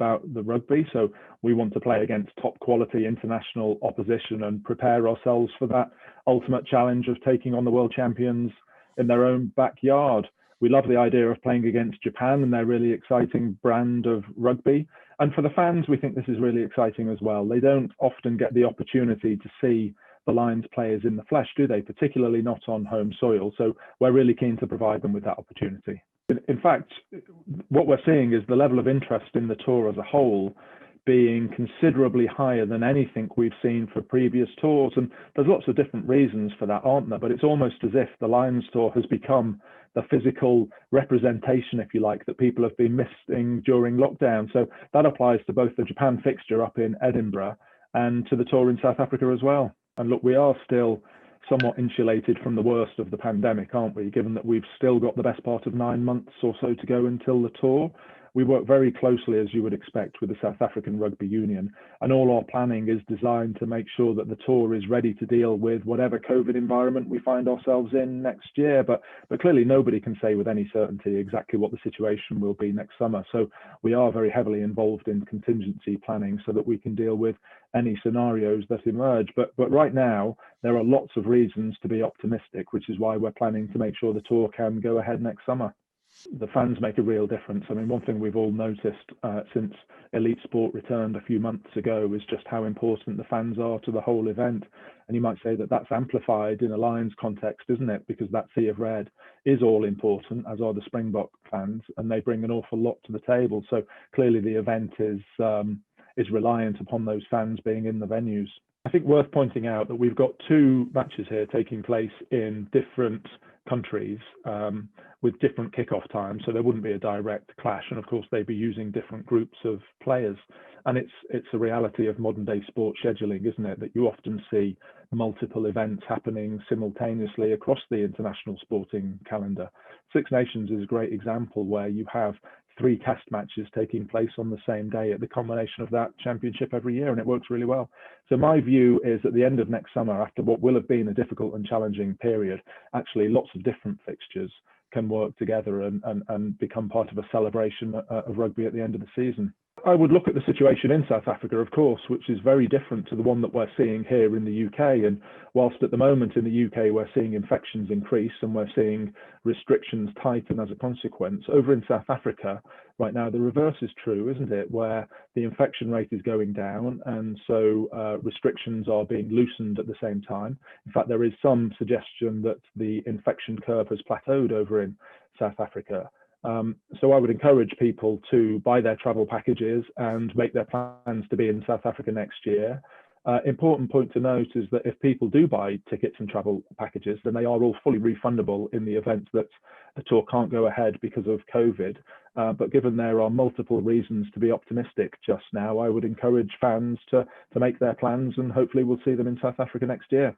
about the rugby. So we want to play against top quality international opposition and prepare ourselves for that ultimate challenge of taking on the world champions in their own backyard. We love the idea of playing against Japan and their really exciting brand of rugby. And for the fans, we think this is really exciting as well. They don't often get the opportunity to see the Lions players in the flesh, do they? Particularly not on home soil. So we're really keen to provide them with that opportunity. In fact, what we're seeing is the level of interest in the tour as a whole being considerably higher than anything we've seen for previous tours. And there's lots of different reasons for that, aren't there? But it's almost as if the Lions Tour has become the physical representation, if you like, that people have been missing during lockdown. So that applies to both the Japan fixture up in Edinburgh and to the tour in South Africa as well. And look, we are still somewhat insulated from the worst of the pandemic, aren't we? Given that we've still got the best part of 9 months or so to go until the tour. We work very closely, as you would expect, with the South African Rugby Union, and all our planning is designed to make sure that the tour is ready to deal with whatever COVID environment we find ourselves in next year. But clearly nobody can say with any certainty exactly what the situation will be next summer. So we are very heavily involved in contingency planning so that we can deal with any scenarios that emerge. But right now, there are lots of reasons to be optimistic, which is why we're planning to make sure the tour can go ahead next summer. The fans make a real difference. I mean, one thing we've all noticed since elite sport returned a few months ago is just how important the fans are to the whole event. And you might say that that's amplified in a Lions context, isn't it? Because that sea of red is all important, as are the Springbok fans, and they bring an awful lot to the table. So clearly the event is reliant upon those fans being in the venues. I think worth pointing out that we've got 2 matches here taking place in different countries with different kickoff times, so there wouldn't be a direct clash, and of course they'd be using different groups of players. And it's a reality of modern day sport scheduling, isn't it, that you often see multiple events happening simultaneously across the international sporting calendar. Six Nations is a great example where you have 3 test matches taking place on the same day at the combination of that championship every year, and it works really well. So my view is at the end of next summer, after what will have been a difficult and challenging period, actually lots of different fixtures can work together and become part of a celebration of rugby at the end of the season. I would look at the situation in South Africa, of course, which is very different to the one that we're seeing here in the UK. And whilst at the moment in the UK, we're seeing infections increase and we're seeing restrictions tighten as a consequence, over in South Africa right now, the reverse is true, isn't it? Where the infection rate is going down and so restrictions are being loosened at the same time. In fact, there is some suggestion that the infection curve has plateaued over in South Africa. So I would encourage people to buy their travel packages and make their plans to be in South Africa next year. Important point to note is that if people do buy tickets and travel packages, then they are all fully refundable in the event that the tour can't go ahead because of COVID. But given there are multiple reasons to be optimistic just now, I would encourage fans to make their plans, and hopefully we'll see them in South Africa next year.